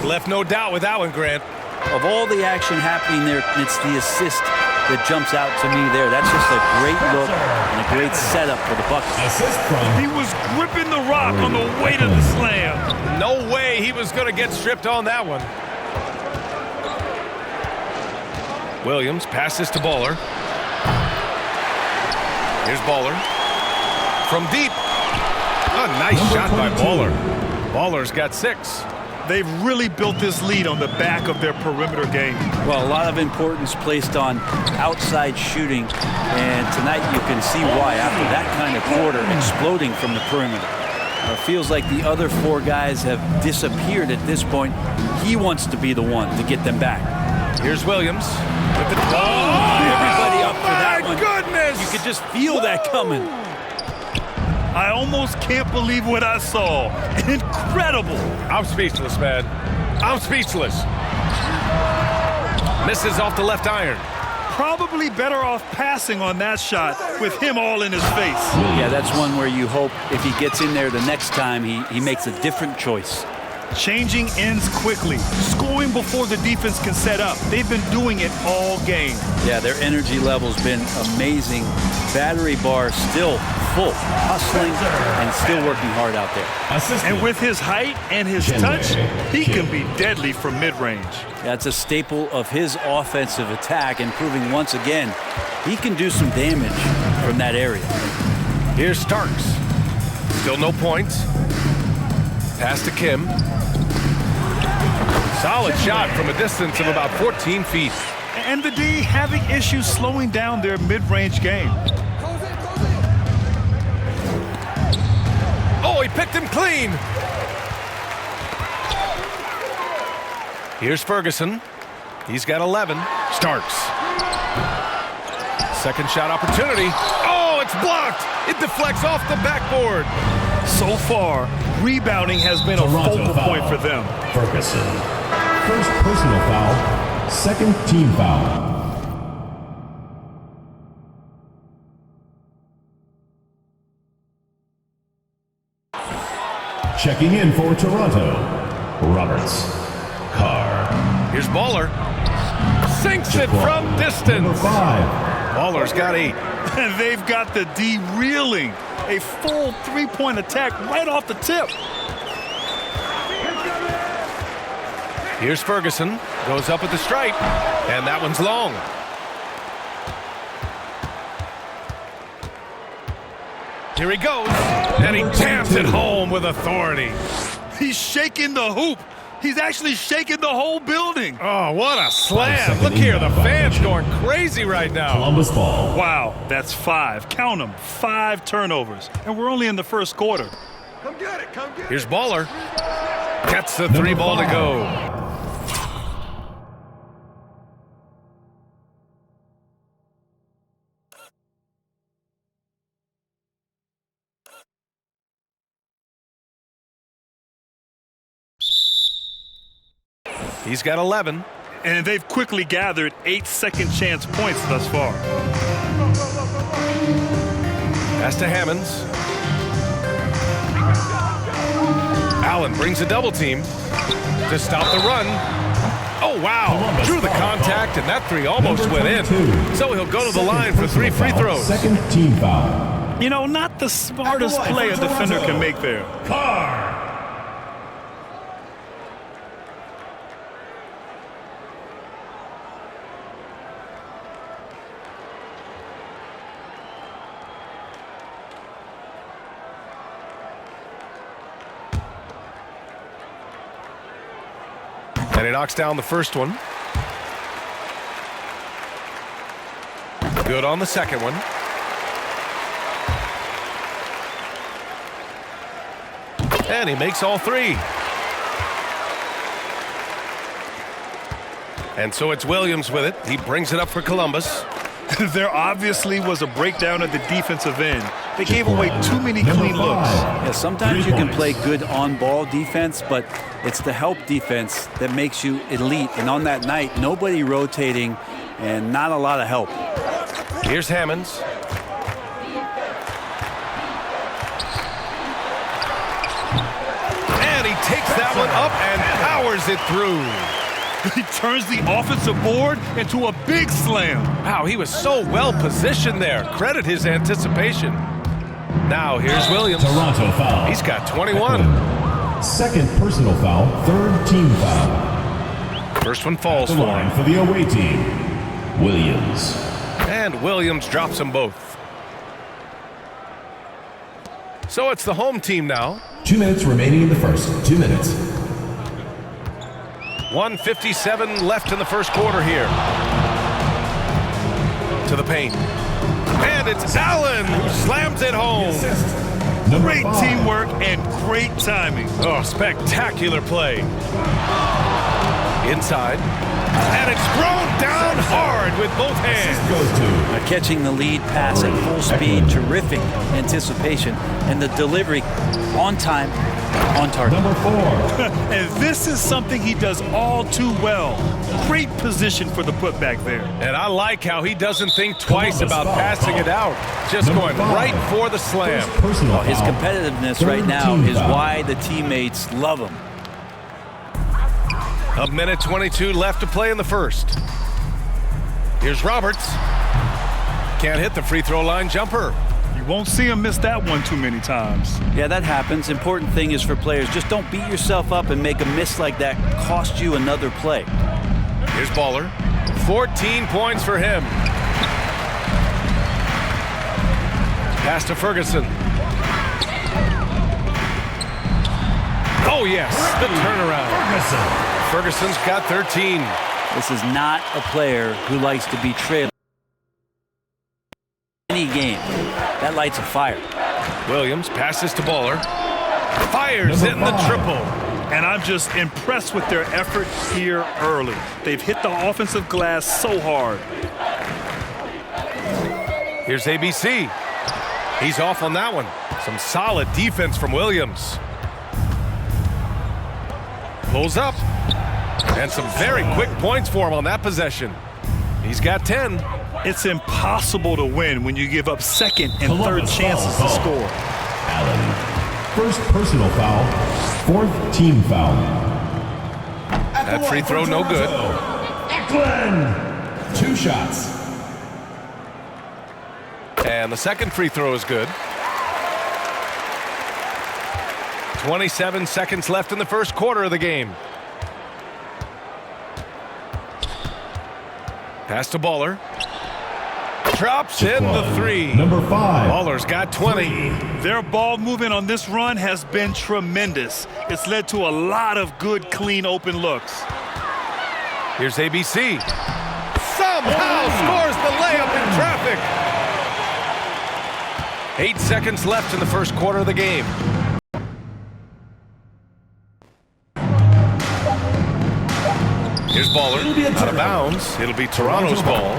Left no doubt with that one, Grant. Of all the action happening there, it's the assist that jumps out to me there. That's just a great look and a great setup for the Bucks. He was gripping the rock on the way to the slam. No way he was going to get stripped on that one. Williams passes to Baller. Here's Baller. From deep. A nice shot by Baller. Baller's got 6. They've really built this lead on the back of their perimeter game. Well, a lot of importance placed on outside shooting, and tonight you can see why after that kind of quarter exploding from the perimeter. It feels like the other 4 guys have disappeared at this point. He wants to be the one to get them back. Here's Williams. With the Everybody up for that one. My goodness! You could just feel that coming. I almost can't believe what I saw. Incredible. I'm speechless, man. I'm speechless. Misses off the left iron. Probably better off passing on that shot with him all in his face. Yeah, that's one where you hope if he gets in there the next time, he makes a different choice. Changing ends quickly, scoring before the defense can set up. They've been doing it all game. Yeah, their energy level's been amazing. Battery bar still full, hustling and still working hard out there. And with his height and his touch, he can be deadly from mid-range. That's a staple of his offensive attack, and proving once again he can do some damage from that area. Here's Starks. Still no points. Pass to Kim. Solid shot from a distance of about 14 feet. And the D having issues slowing down their mid-range game. Oh, he picked him clean. Here's Ferguson. He's got 11. Starks. Second shot opportunity. Oh, it's blocked. It deflects off the backboard. So far, rebounding has been a focal point for them. Ferguson. First personal foul. Second team foul. Checking in for Toronto, Roberts. Carr. Here's Baller. Sinks it from distance. Number 5. Baller's got 8. And they've got the D reeling. A full 3-point attack right off the tip. Here's Ferguson. Goes up at the stripe. And that one's long. Here he goes. And he taps it home with authority. He's shaking the hoop. He's actually shaking the whole building. Oh, what a slam. Look here, the fans going crazy right now. Columbus ball. Wow, that's 5. Count them. 5 turnovers. And we're only in the first quarter. Come get it, come get it. Here's Baller. Gets the 3 ball to go. He's got 11. And they've quickly gathered 8 second chance points thus far. Pass to Hammonds. Allen brings a double team to stop the run. Oh, wow. Drew the contact, and that 3 almost went in. So he'll go to the line for 3 free throws. Second team foul. You know, not the smartest play a defender can make there. Carr. And he knocks down the first one. Good on the second one. And he makes all 3. And so it's Williams with it. He brings it up for Columbus. There obviously was a breakdown at the defensive end. They gave away too many clean looks. Yeah, sometimes you can play good on-ball defense, but it's the help defense that makes you elite. And on that night, nobody rotating and not a lot of help. Here's Hammonds. And he takes that one up and powers it through. He turns the offensive board into a big slam. Wow, he was so well positioned there. Credit his anticipation. Now here's Williams. Toronto foul. He's got 21. Second personal foul, third team foul. First one falls The for line him. for the away team, Williams. And Williams drops them both. So it's the home team now. 2 minutes remaining in the first. 2 minutes. 1:57 left in the first quarter here. To the paint. And it's Allen who slams it home. Number Great 5. teamwork and great timing. Oh, spectacular play. Inside. And it's thrown down hard with both hands. Goes to Catching the lead pass at full speed, terrific anticipation, and the delivery on time, on target. number 4. And this is something he does all too well. Great position for the putback there. And I like how he doesn't think twice Columbus about foul. passing it out. Just Number going 5. right for the slam. First personal His foul, competitiveness third right now team is foul. why the teammates love him. A minute 22 left to play in the first. Here's Roberts. Can't hit the free throw line jumper. You won't see him miss that one too many times. Yeah, that happens. Important thing is for players, just don't beat yourself up and make a miss like that cost you another play. Here's Baller. 14 points for him. Pass to Ferguson. Oh, yes, the turnaround. Ferguson's got 13. This is not a player who likes to be trailing any game. That lights a fire. Williams passes to Baller. Fires Number in the 5. triple. And I'm just impressed with their effort here early. They've hit the offensive glass so hard. Here's ABC. He's off on that one. Some solid defense from Williams. Pulls up. And some very quick points for him on that possession. He's got 10. It's impossible to win when you give up second and third Columbus chances foul. to score. Allen. First personal foul, fourth team foul. That free throw no good. Eklund. 2 shots. And the second free throw is good. 27 seconds left in the first quarter of the game. Pass to Baller. Drops in the 3. Number 5. Baller's got 20. Their ball movement on this run has been tremendous. It's led to a lot of good, clean, open looks. Here's ABC. Somehow scores the layup in traffic. 8 seconds left in the first quarter of the game. Here's Baller. Out of bounds. It'll be Toronto's ball.